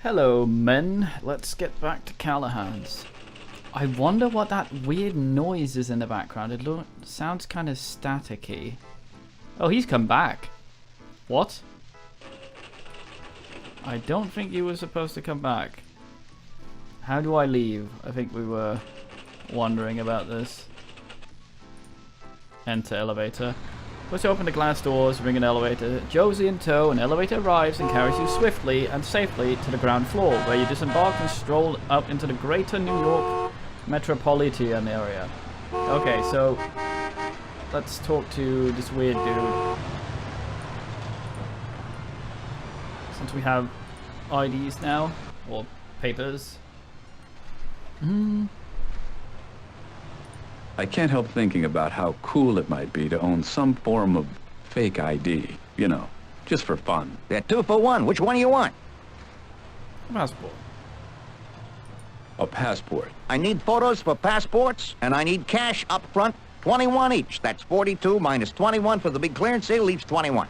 Hello, men. Let's get back to Callahan's. I wonder what that weird noise is in the background. It sounds kind of staticky. Oh, he's come back. What? I don't think you were supposed to come back. How do I leave? I think we were wondering about this. Enter elevator. Push open the glass doors, ring an elevator. Josie in tow, an elevator arrives and carries you swiftly and safely to the ground floor, where you disembark and stroll up into the greater New York metropolitan area. Okay, so let's talk to this weird dude. Since we have IDs now, or papers. I can't help thinking about how cool it might be to own some form of fake ID. You know, just for fun. They're 2 for 1. Which one do you want? Passport. A passport. I need photos for passports, and I need cash up front, 21 each. That's 42 minus 21 for the big clearance sale leaves 21.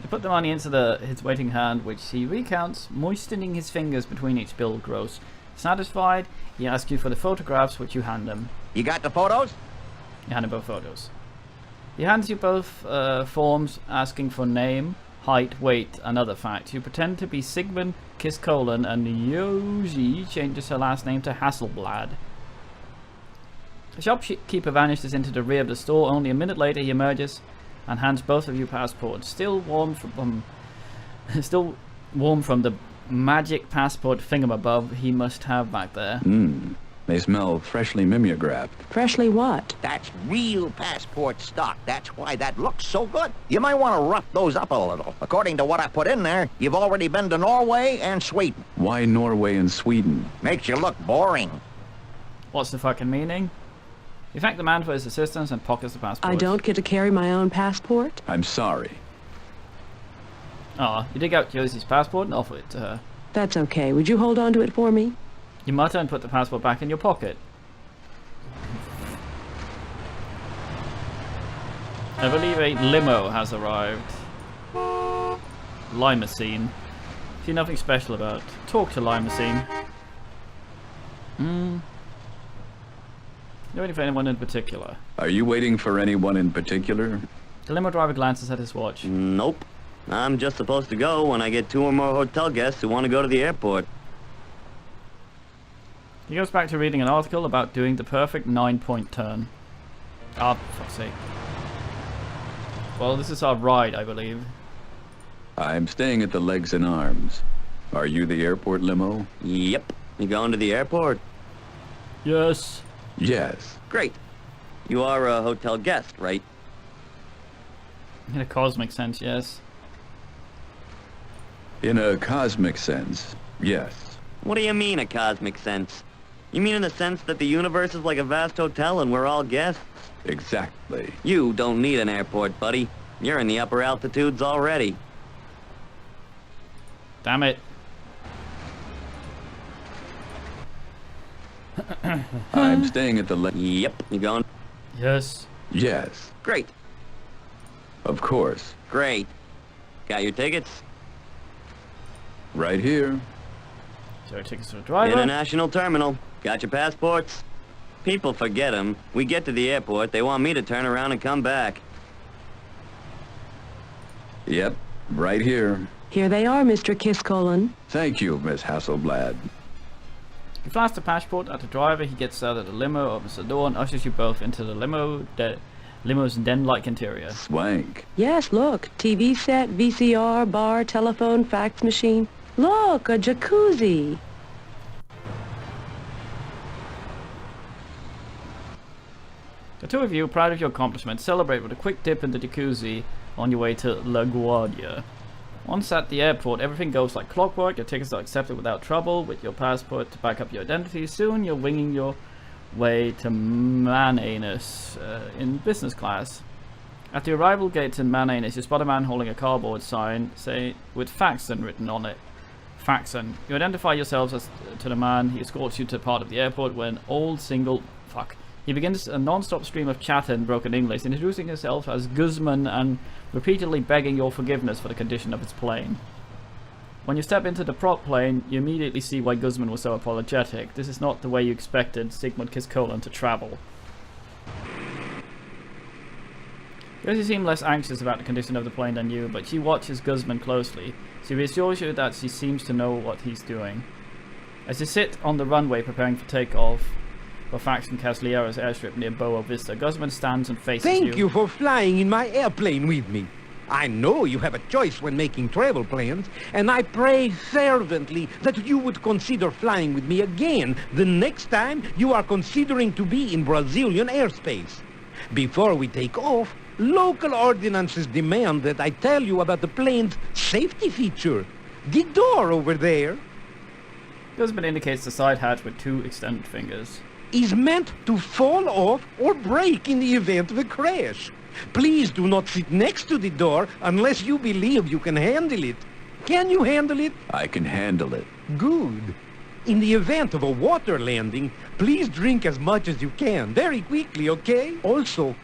You put the money into his waiting hand, which he recounts, moistening his fingers between each bill gross. Satisfied, he asks you for the photographs, which you hand him. You got the photos? You hand him both photos. He hands you both forms asking for name, height, weight, and other facts. You pretend to be Sigmund Kiskolan, and Yoji changes her last name to Hasselblad. The shopkeeper vanishes into the rear of the store. Only a minute later, he emerges and hands both of you passports, still warm from the magic passport thingamabobber he must have back there. They smell freshly mimeographed. Freshly what? That's real passport stock. That's why that looks so good. You might want to rough those up a little. According to what I put in there, you've already been to Norway and Sweden. Why Norway and Sweden? Makes you look boring. What's the fucking meaning? You thank the man for his assistance and pockets the passport. I don't get to carry my own passport? I'm sorry. Ah, you dig out Josie's passport and offer it to her. That's okay. Would you hold on to it for me? You mutter and put the passport back in your pocket. I believe a limo has arrived. Limousine. See nothing special about. Talk to Limousine. You waiting for anyone in particular? Are you waiting for anyone in particular? The limo driver glances at his watch. Nope. I'm just supposed to go when I get 2 or more hotel guests who want to go to the airport. He goes back to reading an article about doing the perfect 9-point turn. Ah, for fuck's sake. Well, this is our ride, I believe. I'm staying at the Legs and Arms. Are you the airport limo? Yep. You going to the airport? Yes. Yes. Great. You are a hotel guest, right? In a cosmic sense, yes. In a cosmic sense, yes. What do you mean, a cosmic sense? You mean in the sense that the universe is like a vast hotel and we're all guests? Exactly. You don't need an airport, buddy. You're in the upper altitudes already. Damn it. I'm staying at the Legs. Yep. You going? Yes. Yes. Great. Of course. Great. Got your tickets? Right here. So tickets to the driver. International terminal. Got your passports? People forget them. We get to the airport, they want me to turn around and come back. Yep. Right here. Here they are, Mr. Kiskolan. Thank you, Miss Hasselblad. You flash the passport at the driver. He gets out of the limo, opens the door, and ushers you both into the limo's den-like interior. Swank. Yes, look. TV set, VCR, bar, telephone, fax machine. Look, a jacuzzi. The two of you, proud of your accomplishment, celebrate with a quick dip in the jacuzzi on your way to LaGuardia. Once at the airport, everything goes like clockwork. Your tickets are accepted without trouble with your passport to back up your identity. Soon you're winging your way to Mananus in business class. At the arrival gates in Mananus, you spot a man holding a cardboard sign with Faxon written on it. Faxon. You identify yourselves as to the man. He escorts you to part of the airport when he begins a non-stop stream of chatter in broken English, introducing himself as Guzman and repeatedly begging your forgiveness for the condition of his plane. When you step into the prop plane, you immediately see why Guzman was so apologetic. This is not the way you expected Sigmund Kiskolan to travel. Rosie seemed less anxious about the condition of the plane than you, but she watches Guzman closely. She reassures you that she seems to know what he's doing. As you sit on the runway preparing for takeoff for Faction Casliero's airstrip near Boa Vista, Guzman stands and faces you. Thank you for flying in my airplane with me. I know you have a choice when making travel plans, and I pray fervently that you would consider flying with me again the next time you are considering to be in Brazilian airspace. Before we take off, local ordinances demand that I tell you about the plane's safety feature. The door over there Guzman indicates the side hatch with 2 extended fingers. is meant to fall off or break in the event of a crash. Please do not sit next to the door unless you believe you can handle it. Can you handle it? I can handle it. Good. In the event of a water landing, please drink as much as you can, very quickly, okay? Also,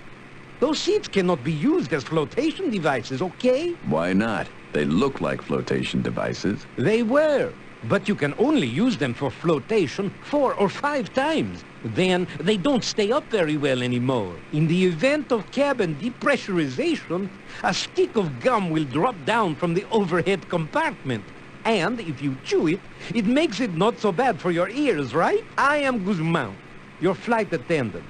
those seats cannot be used as flotation devices, okay? Why not? They look like flotation devices. They were, but you can only use them for flotation 4 or 5 times. Then they don't stay up very well anymore. In the event of cabin depressurization, a stick of gum will drop down from the overhead compartment. And if you chew it, it makes it not so bad for your ears, right? I am Guzman, your flight attendant.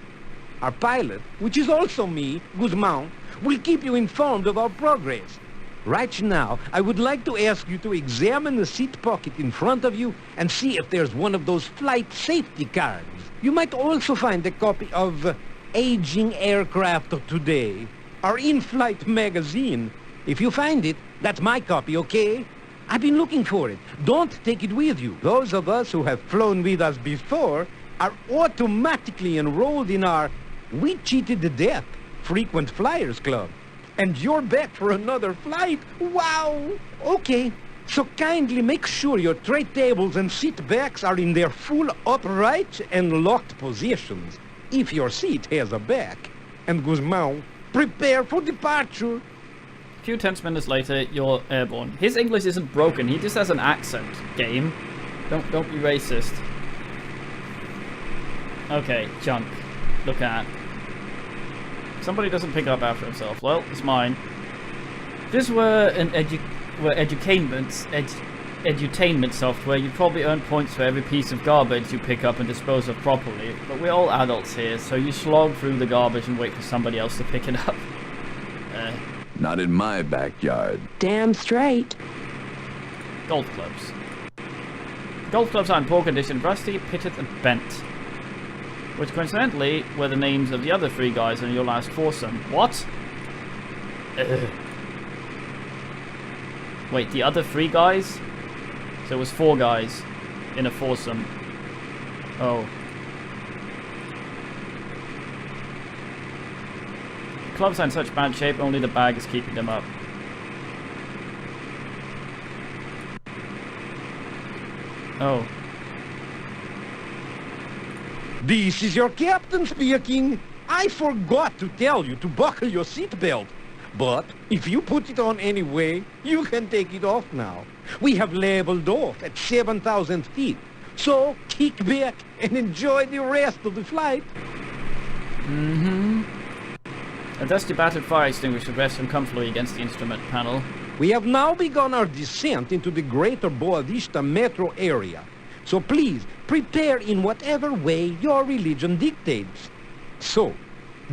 Our pilot, which is also me, Guzman, will keep you informed of our progress. Right now, I would like to ask you to examine the seat pocket in front of you and see if there's one of those flight safety cards. You might also find a copy of Aging Aircraft of Today, our in-flight magazine. If you find it, that's my copy, okay? I've been looking for it. Don't take it with you. Those of us who have flown with us before are automatically enrolled in our We Cheated to Death Frequent Flyers Club. And you're back for another flight? Wow! Okay, so kindly make sure your tray tables and seat backs are in their full upright and locked positions, if your seat has a back. And Guzman, prepare for departure. A few tense minutes later, you're airborne. His English isn't broken, he just has an accent, game. Don't be racist. Okay, junk. Look at. Somebody doesn't pick up after himself. Well, it's mine. If this were an edutainment software, you'd probably earn points for every piece of garbage you pick up and dispose of properly. But we're all adults here, so you slog through the garbage and wait for somebody else to pick it up. Not in my backyard. Damn straight. Golf clubs. Golf clubs are in poor condition, rusty, pitted, and bent. Which coincidentally were the names of the other 3 guys in your last foursome. What? Wait, the other 3 guys? So it was 4 guys in a foursome. Oh. The clubs are in such bad shape, only the bag is keeping them up. Oh. This is your captain speaking. I forgot to tell you to buckle your seatbelt. But if you put it on anyway, you can take it off now. We have leveled off at 7,000 feet. So kick back and enjoy the rest of the flight. Mm-hmm. A dusty battered fire extinguisher rests uncomfortably against the instrument panel. We have now begun our descent into the greater Boa Vista metro area. So please, prepare in whatever way your religion dictates. So,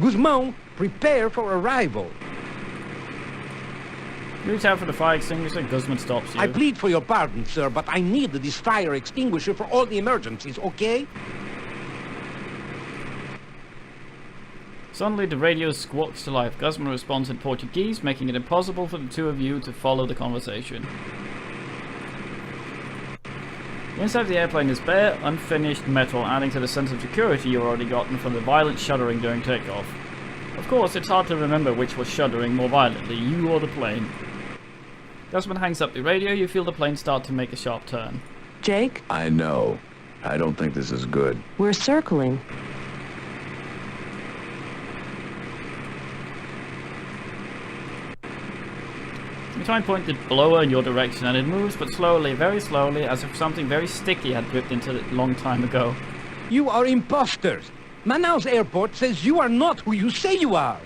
Guzman, prepare for arrival. You reach out for the fire extinguisher, Guzman stops you. I plead for your pardon, sir, but I need this fire extinguisher for all the emergencies, okay? Suddenly the radio squawks to life. Guzman responds in Portuguese, making it impossible for the 2 of you to follow the conversation. The inside of the airplane is bare, unfinished metal, adding to the sense of security you've already gotten from the violent shuddering during takeoff. Of course, it's hard to remember which was shuddering more violently, you or the plane. Guzman hangs up the radio, you feel the plane start to make a sharp turn. Jake, I know. I don't think this is good. we're circling. You try and point the blower in your direction and it moves, but slowly, very slowly, as if something very sticky had dripped into it a long time ago. You are imposters. Manaus Airport says you are not who you say you are.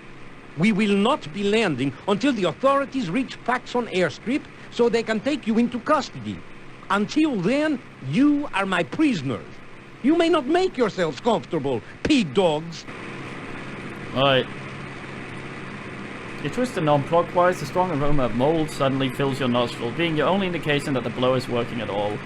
We will not be landing until the authorities reach facts on airstrip so they can take you into custody. Until then, you are my prisoners. You may not make yourselves comfortable, pig dogs. Right. You twist the knob clockwise, the strong aroma of mold suddenly fills your nostril, being your only indication that the blower is working at all.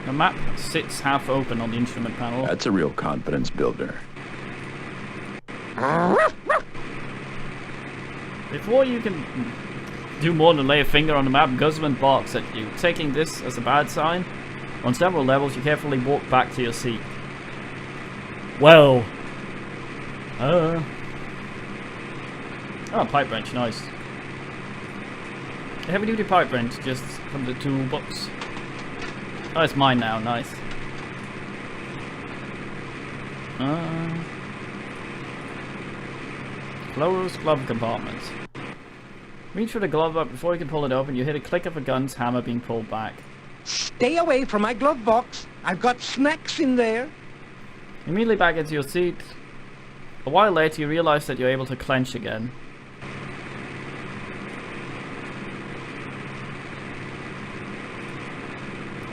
The map sits half open on the instrument panel. That's a real confidence builder. Before you can do more than lay a finger on the map, Guzman barks at you. Taking this as a bad sign, on several levels you carefully walk back to your seat. Well. Oh, pipe wrench, nice. A heavy duty pipe wrench just from the toolbox. Oh, it's mine now, nice. Closed glove compartment. Reach for the glove up before you can pull it open. You hear the click of a gun's hammer being pulled back. Stay away from my glove box. I've got snacks in there. Immediately back into your seat. A while later, you realize that you're able to clench again.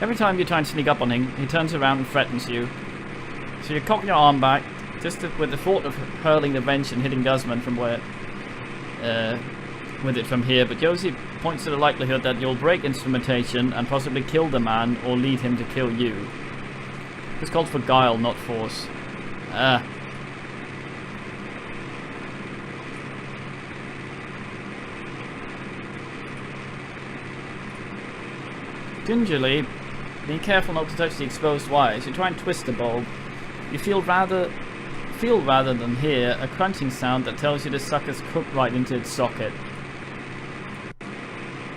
Every time you try and sneak up on him, he turns around and threatens you. So you cock your arm back, just with the thought of hurling the wrench and hitting Guzman from where, with it from here. But Josie points to the likelihood that you'll break instrumentation and possibly kill the man or lead him to kill you. This calls for guile, not force. Gingerly, being careful not to touch the exposed wires, you try and twist the bulb. You feel rather than hear a crunching sound that tells you this sucker's cooked right into its socket.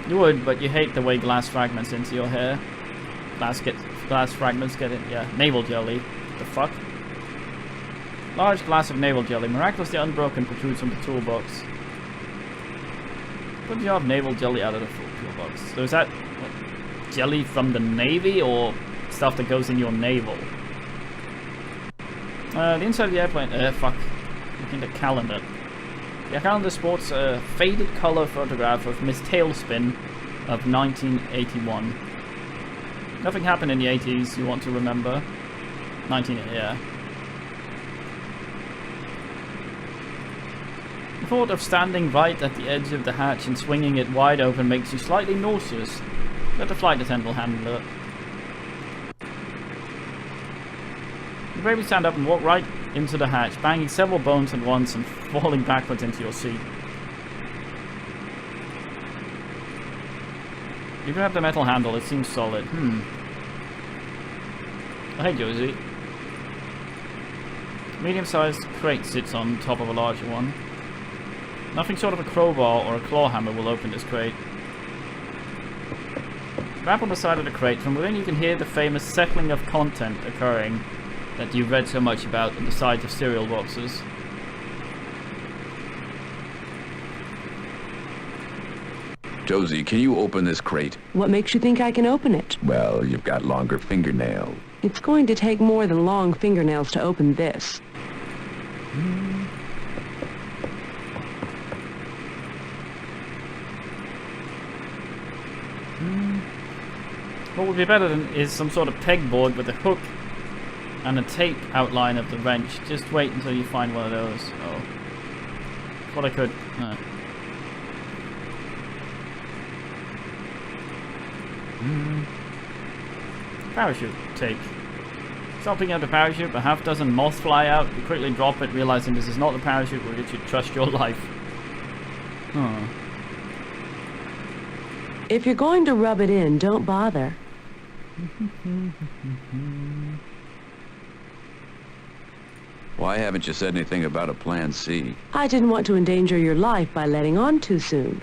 You would, but you hate the way glass fragments into your hair. Glass fragments get in, yeah. Navel jelly. The fuck? Large glass of navel jelly, miraculously unbroken, protrudes from the toolbox. What do you have navel jelly out of the toolbox? So is that jelly from the Navy or stuff that goes in your navel? The inside of the airplane, fuck. Looking at the calendar. The calendar sports a faded color photograph of Miss Tailspin of 1981. Nothing happened in the 80s you want to remember. Yeah. The thought of standing right at the edge of the hatch and swinging it wide open makes you slightly nauseous. Let the flight attendant will handle it. You bravely stand up and walk right into the hatch, banging several bones at once and falling backwards into your seat. You grab the metal handle, it seems solid. Hey Josie. Medium-sized crate sits on top of a larger one. Nothing short of a crowbar or a claw hammer will open this crate. Rap on the side of the crate. From within you can hear the famous settling of content occurring that you've read so much about on the sides of cereal boxes. Josie, can you open this crate? What makes you think I can open it? Well, you've got longer fingernails. It's going to take more than long fingernails to open this. What would be better than is some sort of pegboard with a hook and a tape outline of the wrench. Just wait until you find one of those. Oh. What I could... Parachute take. Stopping out the parachute, a half dozen moths fly out. You quickly drop it, realizing this is not the parachute with which you trust your life. If you're going to rub it in, don't bother. Why haven't you said anything about a plan C? I didn't want to endanger your life by letting on too soon.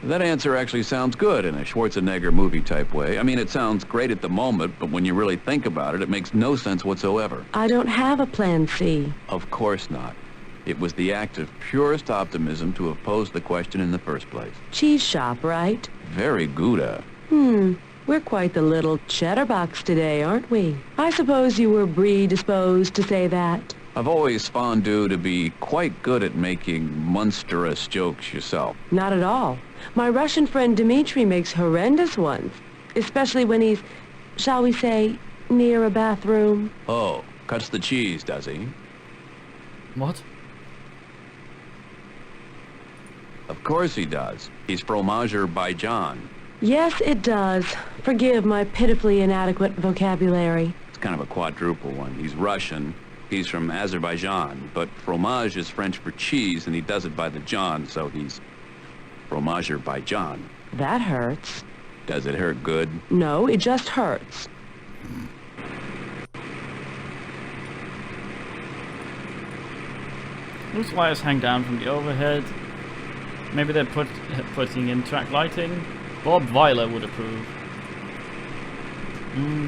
That answer actually sounds good in a Schwarzenegger movie-type way. I mean, it sounds great at the moment, but when you really think about it, it makes no sense whatsoever. I don't have a plan C. Of course not. It was the act of purest optimism to have posed the question in the first place. Cheese shop, right? Very Gouda. We're quite the little chatterbox today, aren't we? I suppose you were predisposed to say that. I've always found you to be quite good at making monstrous jokes yourself. Not at all. My Russian friend Dmitri makes horrendous ones, especially when he's, shall we say, near a bathroom. Oh, cuts the cheese, does he? What? Of course he does. He's fromager by John. Yes, it does. Forgive my pitifully inadequate vocabulary. It's kind of a quadruple one. He's Russian. He's from Azerbaijan, but fromage is French for cheese, and he does it by the John, so he's fromager by John. That hurts. Does it hurt good? No, it just hurts. Loose wires hang down from the overhead. Maybe they're putting in track lighting. Bob Weiler would approve.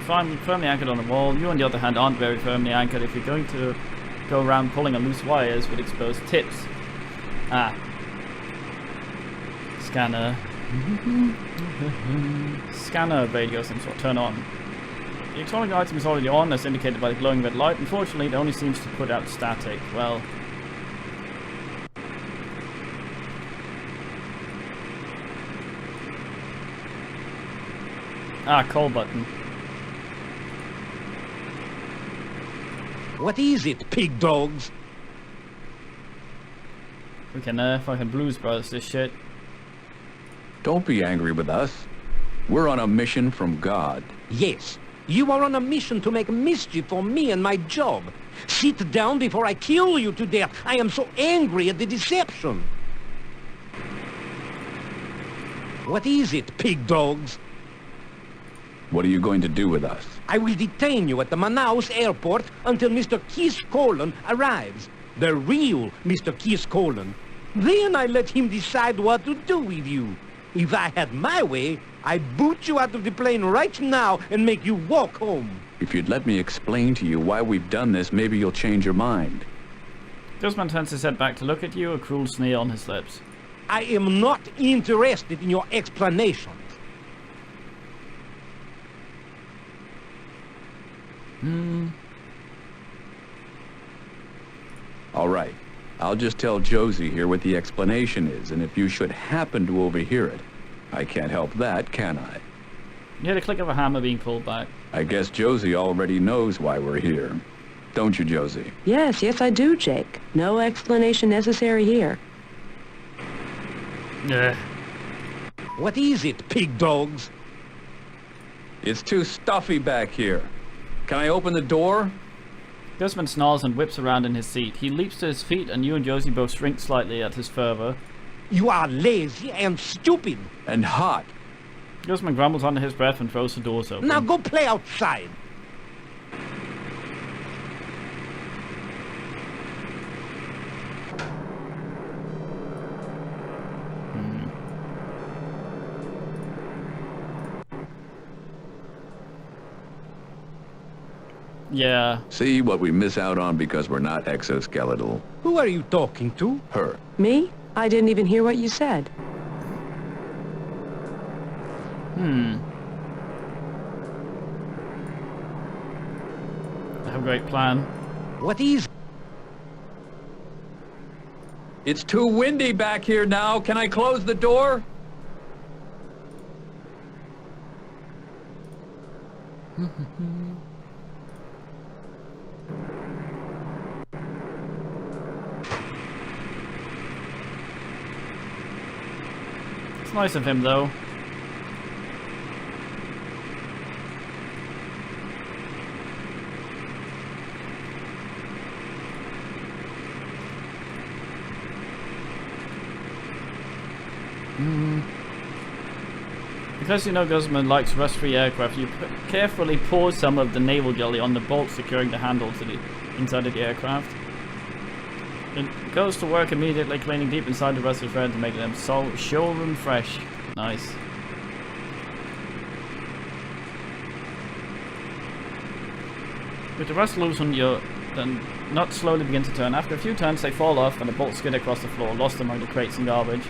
Firmly anchored on the wall. You, on the other hand, aren't very firmly anchored if you're going to go around pulling on loose wires with exposed tips. Ah. Scanner. Scanner radio some sort. Turn on. The electronic item is already on, as indicated by the glowing red light. Unfortunately, it only seems to put out static. Well... Ah, call button. What is it, pig dogs? We can fucking Blues Brothers this shit. Don't be angry with us. We're on a mission from God. Yes, you are on a mission to make mischief for me and my job. Sit down before I kill you to death. I am so angry at the deception. What is it, pig dogs? What are you going to do with us? I will detain you at the Manaus airport until Mr. Kiss-Colon arrives. The real Mr. Kiss-Colon. Then I let him decide what to do with you. If I had my way, I'd boot you out of the plane right now and make you walk home. If you'd let me explain to you why we've done this, maybe you'll change your mind. Guzman turns his head back to look at you, a cruel sneer on his lips. I am not interested in your explanations. All right. I'll just tell Josie here what the explanation is, and if you should happen to overhear it, I can't help that, can I? You hear the click of a hammer being pulled back. I guess Josie already knows why we're here. Don't you, Josie? Yes, I do, Jake. No explanation necessary here. Ugh. What is it, pig dogs? It's too stuffy back here. Can I open the door? Guzman snarls and whips around in his seat. He leaps to his feet, and you and Josie both shrink slightly at his fervor. You are lazy and stupid. And hot. Guzman grumbles under his breath and throws the doors open. Now go play outside. Yeah. See what we miss out on because we're not exoskeletal? Who are you talking to? Her. Me? I didn't even hear what you said. I have a great plan. What is... It's too windy back here now. Can I close the door? It's nice of him, though. Because you know Guzman likes rust-free aircraft, you carefully pour some of the naval jelly on the bolt securing the handle to the inside of the aircraft. It goes to work immediately, cleaning deep inside the rusted thread to make them showroom fresh. Nice. With the rust loosened, you then not slowly begin to turn. After a few turns, they fall off and the bolts skid across the floor, lost among the crates and garbage.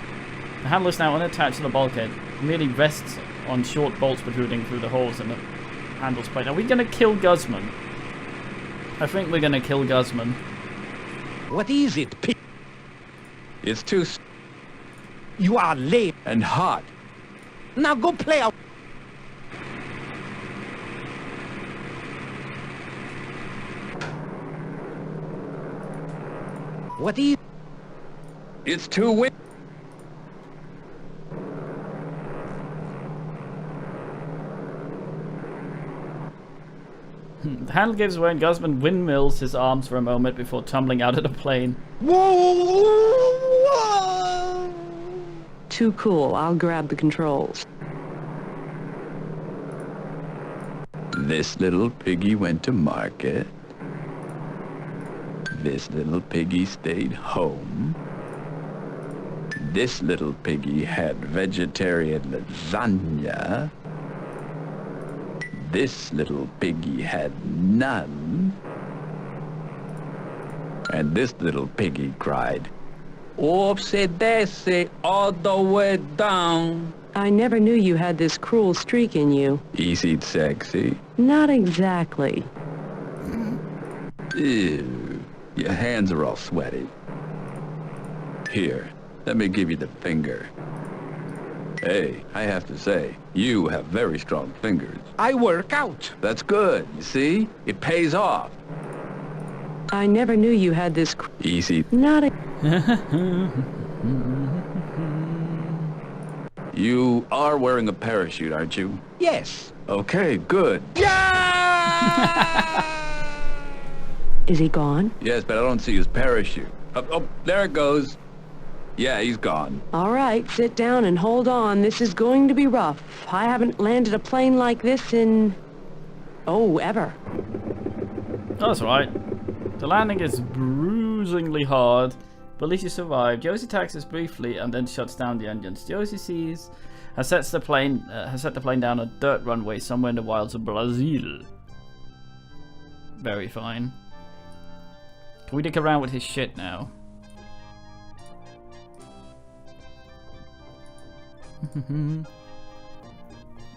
The handle is now unattached to the bulkhead. It merely rests on short bolts protruding through the holes in the handle's plate. Are we gonna kill Guzman? I think we're gonna kill Guzman. What is it, It's too You are lame. and hot. Now go play out. What is... It's too wet. The handle gives way and Guzman windmills his arms for a moment before tumbling out of the plane. Whoa! Too cool. I'll grab the controls. This little piggy went to market. This little piggy stayed home. This little piggy had vegetarian lasagna. This little piggy had none. And this little piggy cried, "Oopsie daisy, all the way down." I never knew you had this cruel streak in you. Easy, sexy. Not exactly. Ew, your hands are all sweaty. Here, let me give you the finger. Hey, I have to say, you have very strong fingers. I work out. That's good, you see? It pays off. I never knew you had this Easy. Not a... You are wearing a parachute, aren't you? Yes. Okay, good. Is he gone? Yes, but I don't see his parachute. Oh, there it goes. Yeah, he's gone. All right, sit down and hold on. This is going to be rough. I haven't landed a plane like this in... oh, ever. That's right. The landing is bruisingly hard, but at least you survived. Josie taxis briefly and then shuts down the engines. Josie has set the plane down a dirt runway somewhere in the wilds of Brazil. Very fine. Can we dick around with his shit now?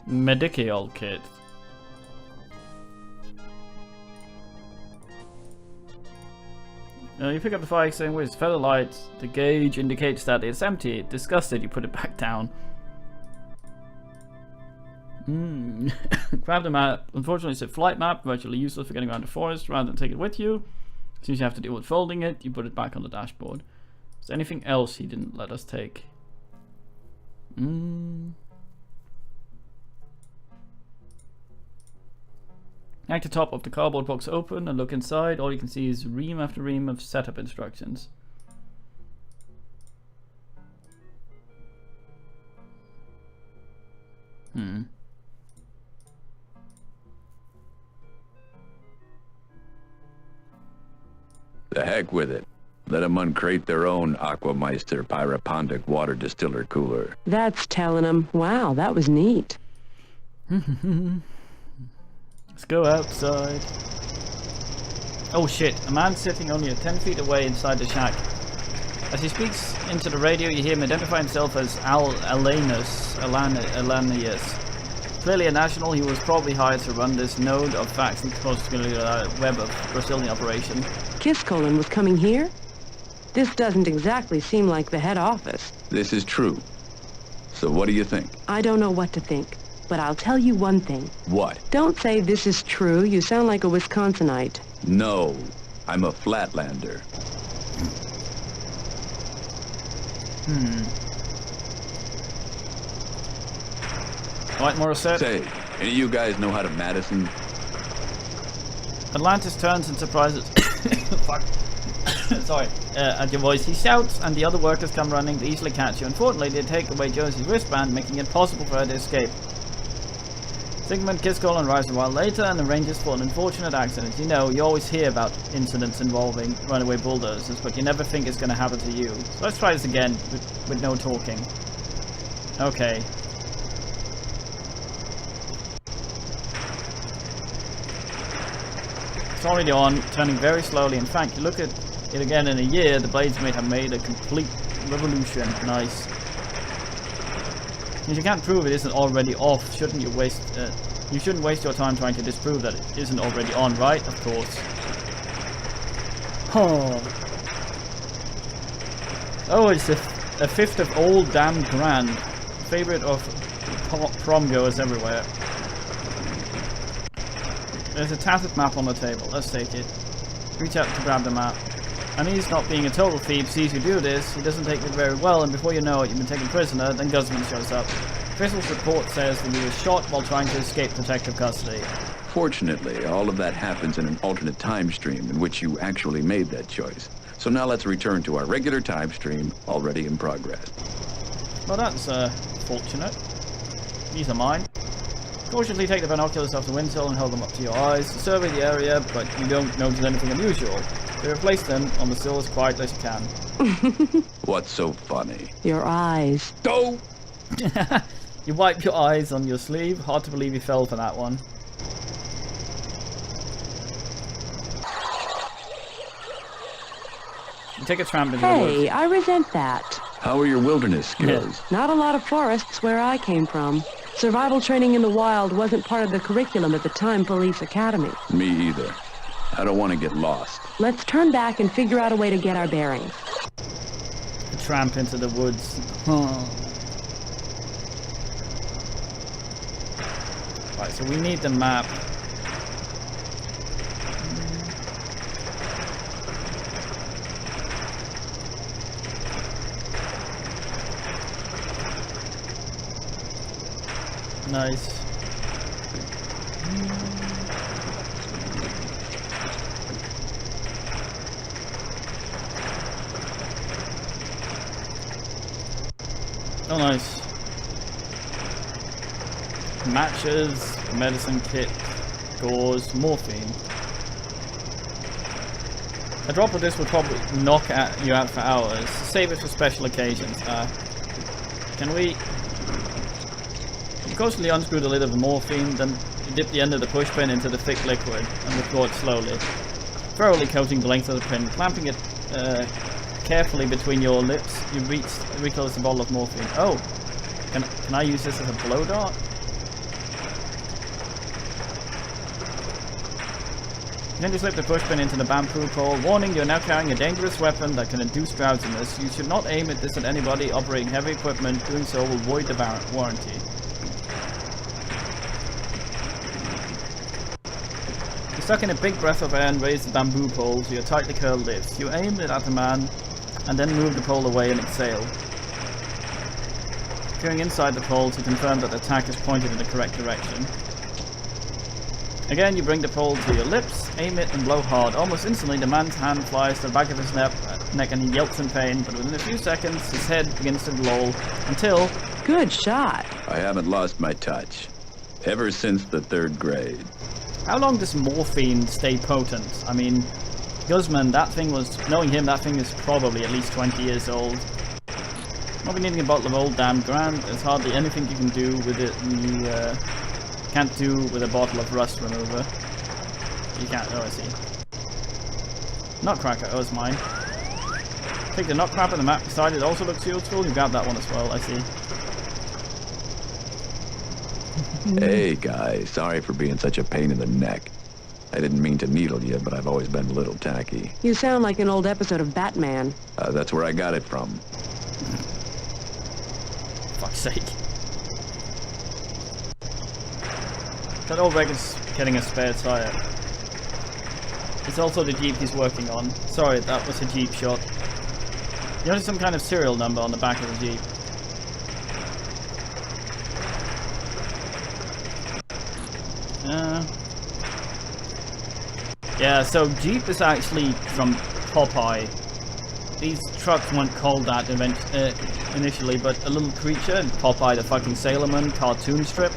Medical kit. You pick up the fire extinguisher, feather light. The gauge indicates that it's empty. Disgusted, you put it back down. Grab the map. Unfortunately, it's a flight map, virtually useless for getting around the forest. Rather than take it with you, since you have to deal with folding it, you put it back on the dashboard. Is there anything else he didn't let us take? Yank the top of the cardboard box open and look inside. All you can see is ream after ream of setup instructions. The heck with it. Let them uncrate their own Aquameister Pyropontic water distiller cooler. That's telling him. Wow, that was neat. Let's go outside. Oh shit, a man sitting only 10 feet away inside the shack. As he speaks into the radio, you hear him identify himself as Alanius. Clearly a national, he was probably hired to run this node of facts and constantly web of Brazilian operation. Kiscolin was coming here? This doesn't exactly seem like the head office. This is true. So what do you think? I don't know what to think, but I'll tell you one thing. What? Don't say this is true. You sound like a Wisconsinite. No, I'm a Flatlander. Alright, Morissette. Say, any of you guys know how to Madison? Atlantis turns and surprises. Fuck. Sorry. At your voice, he shouts, and the other workers come running to easily catch you. Unfortunately, they take away Josie's wristband, making it possible for her to escape. Sigmund, Kiscolin arrives a while later and arranges for an unfortunate accident. You know, you always hear about incidents involving runaway bulldozers, but you never think it's going to happen to you. So let's try this again with no talking. Okay. It's already on, turning very slowly. In fact, you look at it again in a year, the blades may have made a complete revolution. Nice. If you can't prove it isn't already off, shouldn't you waste... you shouldn't waste your time trying to disprove that it isn't already on, right? Of course. Oh, it's a fifth of old damn grand. Favorite of prom goers everywhere. There's a tattered map on the table. Let's take it. Reach out to grab the map. And he's not being a total thief, sees you do this, he doesn't take it very well, and before you know it, you've been taken prisoner, then Guzman shows up. Official's report says that he was shot while trying to escape protective custody. Fortunately, all of that happens in an alternate time stream in which you actually made that choice. So now let's return to our regular time stream, already in progress. Well, that's, fortunate. These are mine. Cautiously take the binoculars off the windsill and hold them up to your eyes. Survey the area, but you don't notice anything unusual. You replace them on the sill as quietly as you can. What's so funny? Your eyes. Go! You wipe your eyes on your sleeve. Hard to believe you fell for that one. You take a tramp into the woods. Hey, I resent that. How are your wilderness skills? Not a lot of forests where I came from. Survival training in the wild wasn't part of the curriculum at the Time Police Academy. Me either. I don't want to get lost. Let's turn back and figure out a way to get our bearings. A tramp into the woods. Right, so we need the map. Nice. Oh, nice. Matches, medicine kit, gauze, morphine. A drop of this would probably knock you out for hours. Save it for special occasions. Can we... You cautiously unscrew the lid of the morphine, then you dip the end of the push pin into the thick liquid and withdraw it slowly. Thoroughly coating the length of the pin, clamping it carefully between your lips, you reclose the bottle of morphine. Oh! Can I use this as a blow dart? Then you slip the pushpin into the bamboo pole. Warning, you're now carrying a dangerous weapon that can induce drowsiness. You should not aim this at anybody operating heavy equipment. Doing so will void the warranty. You suck in a big breath of air and raise the bamboo pole to your tightly curled lips. You aim it at the man and then move the pole away and exhale. Peering inside the pole to confirm that the attack is pointed in the correct direction. Again, you bring the pole to your lips, aim it and blow hard. Almost instantly, the man's hand flies to the back of his neck and he yelps in pain, but within a few seconds, his head begins to roll until... Good shot. I haven't lost my touch. Ever since the 3rd grade. How long does morphine stay potent? I mean, Guzman, that thing was... Knowing him, that thing is probably at least 20 years old. Not be needing a bottle of old damn grand. There's hardly anything you can do with it, and you can't do with a bottle of rust remover. You can't. Oh, I see. Nutcracker. Oh, it's mine. Take the nutcracker on the map beside it. Also looks useful. You grab that one as well. I see. Hey, guys. Sorry for being such a pain in the neck. I didn't mean to needle you, but I've always been a little tacky. You sound like an old episode of Batman. That's where I got it from. Fuck's sake. That old wreck is getting a spare tire. It's also the Jeep he's working on. Sorry, that was a Jeep shot. You notice some kind of serial number on the back of the Jeep. Yeah, so Jeep is actually from Popeye. These trucks weren't called that initially, but a little creature, Popeye the fucking Sailorman cartoon strip,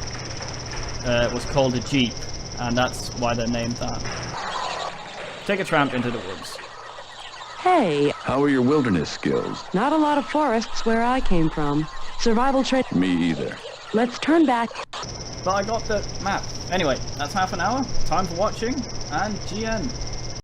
was called a Jeep, and that's why they're named that. Take a tramp into the woods. Hey. How are your wilderness skills? Not a lot of forests where I came from. Survival training. Me either. Let's turn back. But I got the map. Anyway, that's half an hour. Time for watching. and GN.